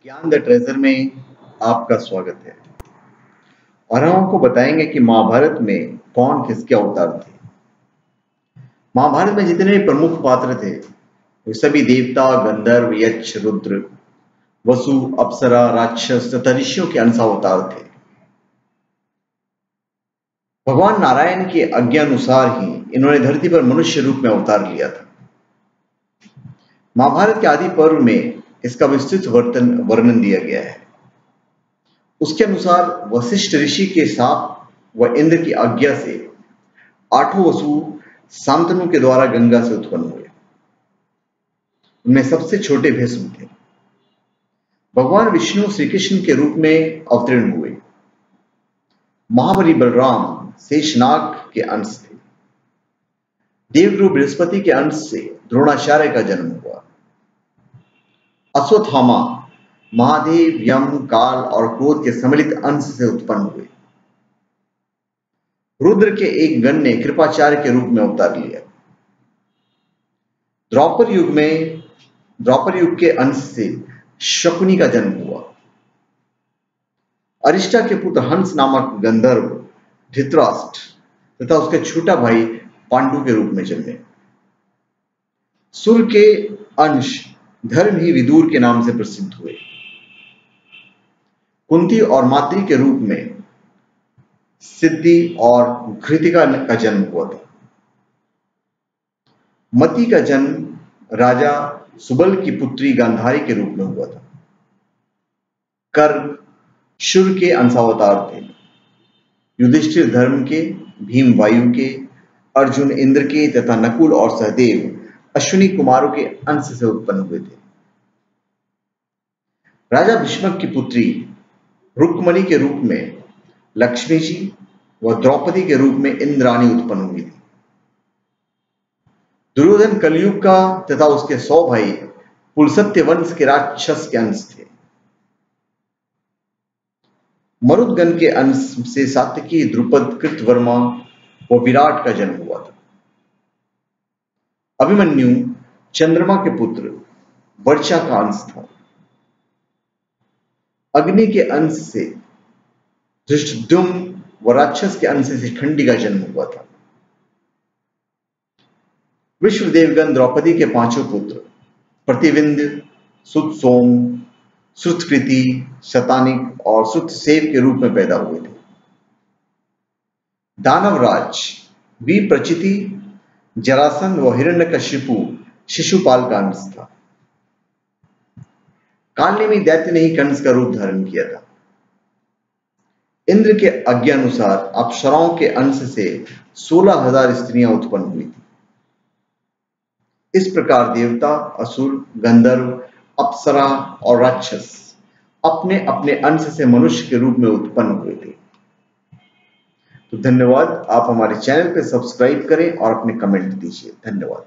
ज्ञान the treasure में आपका स्वागत है। और हम आपको बताएंगे कि महाभारत में कौन किसके अवतार थे। महाभारत में जितने भी प्रमुख पात्र थे वे सभी देवता, गंधर्व, यक्ष, रुद्र, वसु, अप्सरा, राक्षस तथा ऋषियों के अंश अवतार थे। भगवान नारायण के आज्ञानुसार ही इन्होंने धरती पर मनुष्य रूप में अवतार लिया था। महाभारत के आदि पर्व में इसका विस्तृत वर्णन दिया गया है। उसके अनुसार वशिष्ठ ऋषि के साथ व इंद्र की आज्ञा से 8 वसु शांतनु के द्वारा गंगा से उत्पन्न हुए। उनमें सबसे छोटे भीष्म थे। भगवान विष्णु श्री कृष्ण के रूप में अवतीर्ण हुए। महाबली बलराम शेषनाग के अंश थे। देवगुरु बृहस्पति के अंश से द्रोणाचार्य का जन्म हुआ। अश्वत्थामा महादेव, यम, काल और क्रोध के सम्मिलित अंश से उत्पन्न हुए। रुद्र के एक गण ने कृपाचार्य के रूप में अवतार लिया। द्वापर युग के अंश से शकुनी का जन्म हुआ। अरिष्टा के पुत्र हंस नामक गंधर्व धृतराष्ट्र तथा उसके छोटा भाई पांडु के रूप में जन्मे। सूर्य के अंश धर्म ही विदुर के नाम से प्रसिद्ध हुए। कुंती और माद्री के रूप में सिद्धि और घृतिका का जन्म हुआ था। मति का जन्म राजा सुबल की पुत्री गांधारी के रूप में हुआ था। कर्क शुर के अंशावतार थे। युधिष्ठिर धर्म के, भीम वायु के, अर्जुन इंद्र के तथा नकुल और सहदेव अश्विनी कुमारों के अंश से उत्पन्न हुए थे। राजा भीष्मक की पुत्री रुक्मणी के रूप में लक्ष्मी जी व द्रौपदी के रूप में इंद्राणी उत्पन्न हुई थी। दुर्योधन कलयुग का तथा उसके 100 भाई पुलसत्य वंश के राक्षस के अंश थे। मरुदगण के अंश से सात्विकी, द्रुपद, कृतवर्मा व विराट का जन्म हुआ था। अभिमन्यु चंद्रमा के पुत्र वर्षा का अंश था। अग्नि के अंश से धृष्टद्युम्न व राक्षस के अंश से खंडी का जन्म हुआ था। विश्वदेवगण द्रौपदी के 5 पुत्र प्रतिविंध्य, सुत सोम, श्रुतकृति, शतानिक और श्रुतसेव के रूप में पैदा हुए थे। दानवराज विप्रचिति, जरासंध व हिरण्यकशिपु शिशुपाल का अंश था। कालनेमी दैत्य ने ही कंस का रूप धारण किया था। इंद्र के आज्ञानुसार अप्सराओं के अंश से 16,000 स्त्रियां उत्पन्न हुई थी। इस प्रकार देवता, असुर, गंधर्व, अप्सरा और राक्षस अपने अपने अंश से मनुष्य के रूप में उत्पन्न हुए थे। तो धन्यवाद। आप हमारे चैनल पे सब्सक्राइब करें और अपने कमेंट दीजिए। धन्यवाद।